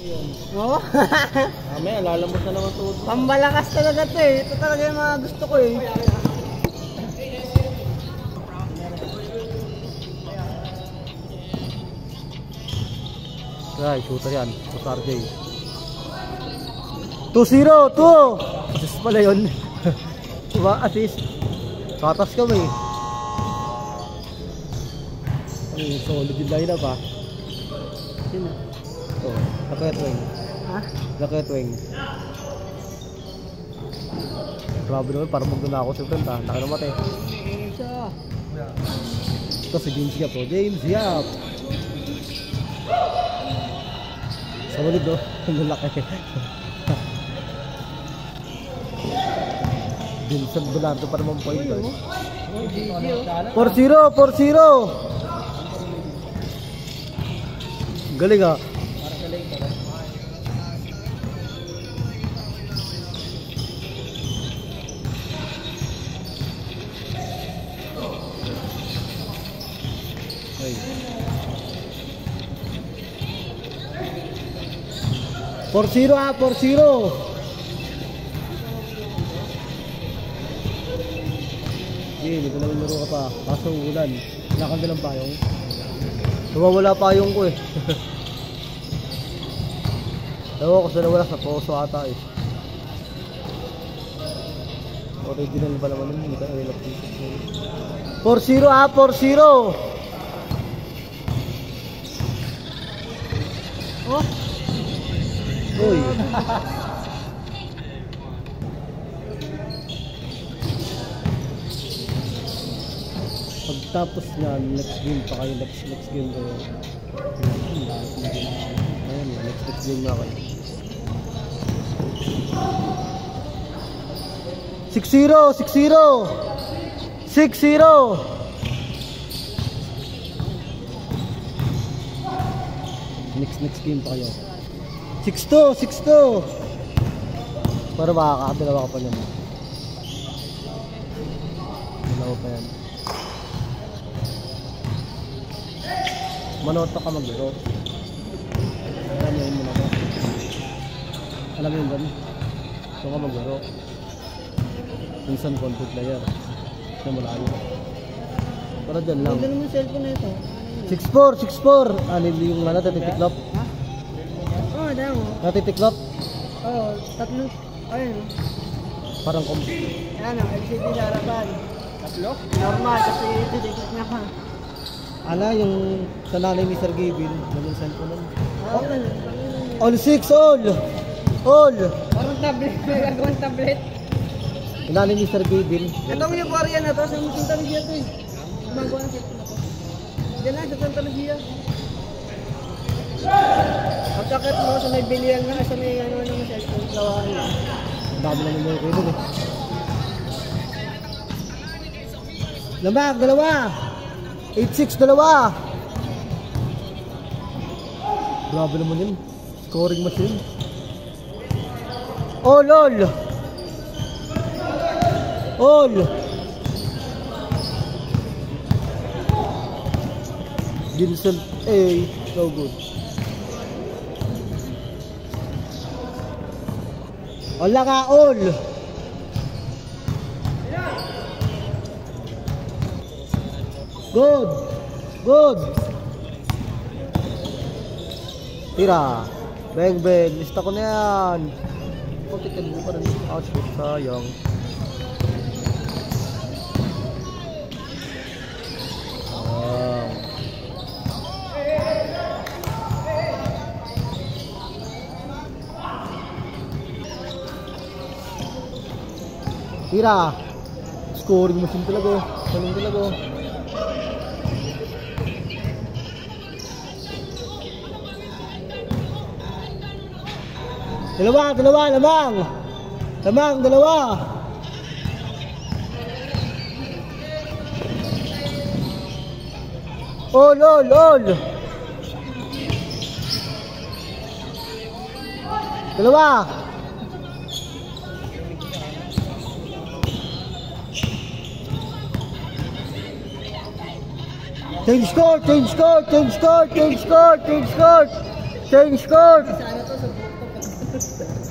Oo. Mamaya, lalambot na naman tuhod. Pambalakas talaga to eh. Ito talaga yung mga gusto ko eh. Ay, shooter yan. Star J. 2-0, 2! Assist pala yun. Diba? Assist. Katas kami. Ay, solid yung line-up ha. Sino? Ito, Laketwing. Ha? Laketwing. Grabe naman, parang magduna ako si friend ha. Laki naman eh. Ito si James Yap o. James Yap! Solid o. Ang laki. Vincent Bulanto pa naman point o. 4-0! 4-0! Galing ha. Ay. 4-0 ha, 4-0. Hindi ko naman laro ka pa. Kaso ulan. Wala kang dalang payong. Nawawala payong ko eh. Ewan ko sa nawala sa poso ata eh. Original ba naman yun? Hindi ka nilap dito. 4-0 ha, 4-0. Oh! Uy! Pagtapos nga, next game pa kayo, next game kayo. Ayan, next game na kayo. 6-0! 6-0! 6-0! Next game pa kayo. 6-2! 6-2! Para makakadalawa ka pa naman. Dalawa pa yan. Manoto ka mag-iro. Alam mo yun muna ba? Alam mo yun ba? Ito ka mag-iro. Minsan content player. Ito malayo. Para dyan lang. Huwag naman yung cellphone na ito. 6-4! 6-4! Ano yung natitiklop? Ha? Oo, dahil mo. Natitiklop? Oo, tatlo. Ayun. Parang Ano, LCD sa harapan. Tatlo? Normal, kasi ititiklik na ka. ala yung sa nanay ni Sir Gavin. Naman cellphone nun. Oo, All 6! All! All! parang tablet. May gagawang tablet. Yung nanay ni Sir Gavin. Ito mo yung Korean na to, sa Santa Lucia to eh. Gumagawa ng cellphone na to. Diyan lang, sa Santa Lucia. Pagkakit mo sa may bilihan na, sa may ano ng cellphone, gawahan mo. Ang dami naman mo kayo dun eh. Lambak, dalawa! 8-6, dalawa! Grabe naman yun. Scoring machine. All, all! All! Vincent A. So good. Wala ka, all! Good! Good! Tira! Bang bang! Lista ko na yan! Kunti ka dito pa rin. Output, sayang. Tira! Scoring machine talaga. Ganun talaga. Dalawa, dalawa, lamang! Lamang, dalawa! All, all, all! Dalawa! Change score, change score, change score, change score, change score, change score.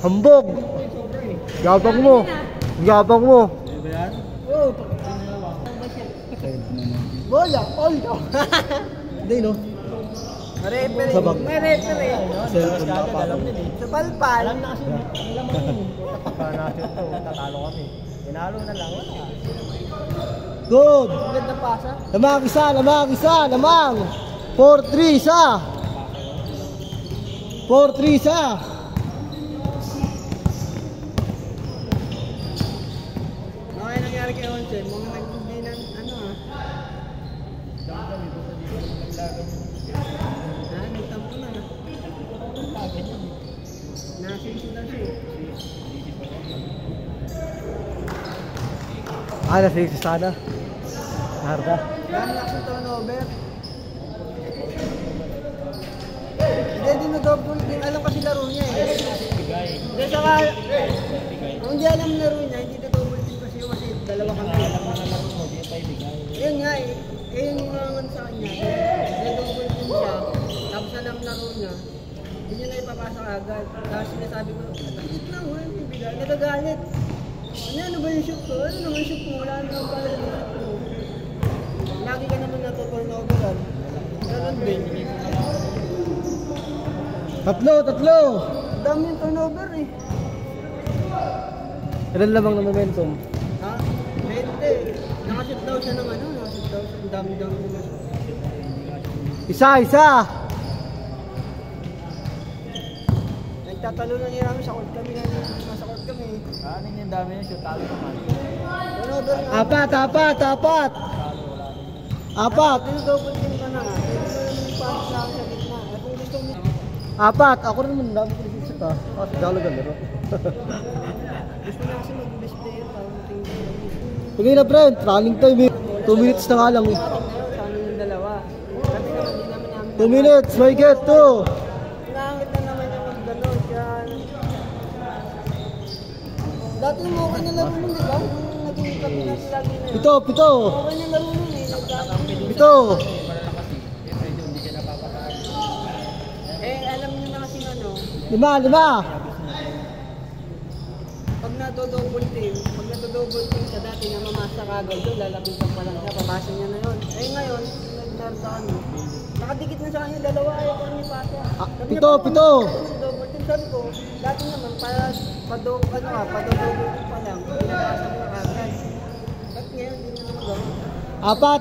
Hambog. Yabang mo. Yabang mo. Oo. Bola, poldo. Hindi no. Referee. Sabag. May referee. Cellphone na pa. Sa palpal. Alam na kasi, alam mo yun. Para natin ito, tatalo kami. Tinalo na lang, wala. Good. Ganda pasa. Lamang isa, lamang isa, lamang. 4-3 isa. 4-3 isa. Okay, nangyari kay Once. Mga nagbubi ng ano ah. Nagtampo na. Nasin daw siya. Nasa sana. Harda. Dami na kasing turnover. Hindi din na-double din. Alam kasi laro niya eh. Hindi saka, kung hindi alam laro niya, hindi na-double din kasi dalawa kami. Yun nga eh. Eh yung mga naman sa kanya, na-double din siya. Tapos alam laro niya, hindi niya na ipapasa agad. Tapos sinasabi ko, takit lang, walang bibigay. Nagagalit. Ano ba yung shoot ko? Ano naman yung shoot mo? Wala naman pala yung shoot mo. Lagi ka naman natuturnoveran. Ganun din. Tatlo. Dami yung turnover eh. Ilan lamang na momentum? Ha? 20. Nakashoot daw siya ng ano? Nakashoot daw siya. Ang dami-dami naman. Isa. Nagtatalo na niya namin sa court kami. Nasa court kami. Ano yung dami yung shoot, talo naman. Turnover nga. Apat. Double team ka na nga. Yung pasok sa akin sa gitna. Eh kung gusto mo. Apat. Ako rin naman, dami ko nagsisip ha. Kasi dalaga laro. Gusto na kasi mag-best player. Parang tingin. Pagay na friend, running time eh. 2 minutes na nga lang eh. Sana yung dalawa. Kasi naman din naman namin. 2 minutes, may get 2. Nangangit na naman yung mag-ganon. Kaya... Dati mo okay na laro nun, di ba? Nung naging kapinas lagi na yun. Pito. Okay na laro nun eh. Pito. Eh, alam niyo na kasi ano, 5. pag na-double team siya dati na mamasa kagad doon, lalapitan pa lang siya, papasa niya na yun. Eh ngayon, nag-nerd sa ano, nakadikit na sa kanya, dalawa ayaw ko rin ipasa. Pito. Double team, sabi ko, dati naman, pa-double team pa lang, pinapasa mo na kagad. Ba't ngayon, hindi na naman gawin? Apat.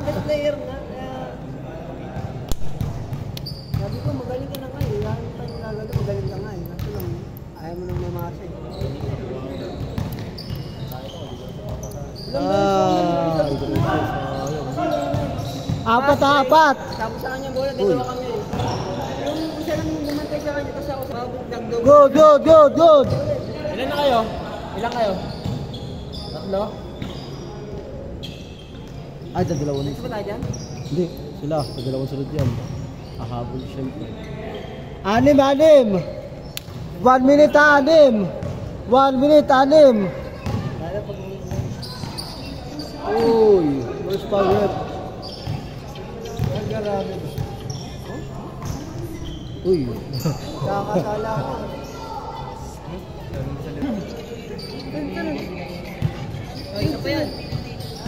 Best player na, kaya... Sabi ko, magaling ka na nga eh. Lahat tayo nagagano, magaling ka nga eh. Kasi lang, ayaw mo nang mamasa eh. Apat. Tapos sa kanya bola, dalawa kami eh. Yung isa lang bumantay sa kanya, tapos ako sa babog nag-double. Good. Ilan na kayo? Ilan kayo? Tatlo? Ay, dalawa na Gusto ba tayo dyan? Hindi, sila. Dalawang sunod yan. Ahabol siyempre. 6. 1 minute 6. 1 minute 6. Lalo pag... Uy, first power. Nagarabi ba? Uy. Kakasala ko. Ay, isa pa yan.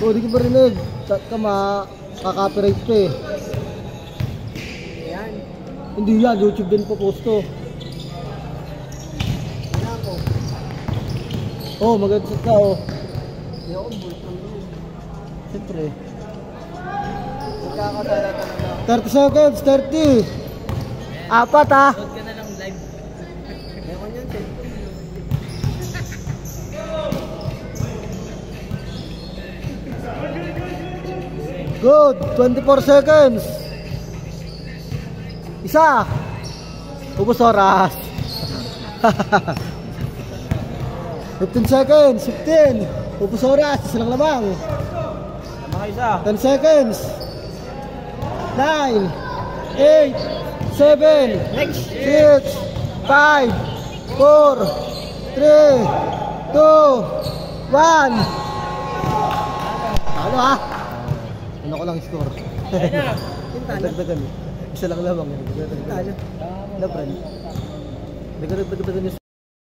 Oh, di ko pa rinig. Kaka-copyright pa eh. Ayan. Hindi yan, YouTube din po posto. Ano ako? Oh, maganda ka oh. Hindi ako bulk lang yun. Siyempre. Nagkakasala talaga. 30 seconds, 30. Apat ah. Load ka na lang live. Meron yun, Chen. Good, 24 seconds. Isa. Ubus oras. 15 seconds, 15. Ubus oras, isa lang lamang. Mga isa. 10 seconds. 9, 8, 7, 6, 5, 4, 3, 2, 1. Ano ah? Ano ko lang score? Ayun na. Pinta na. Dagdagan. Isa lang lamang yun. Talo. Labran. Nagkagdagan yung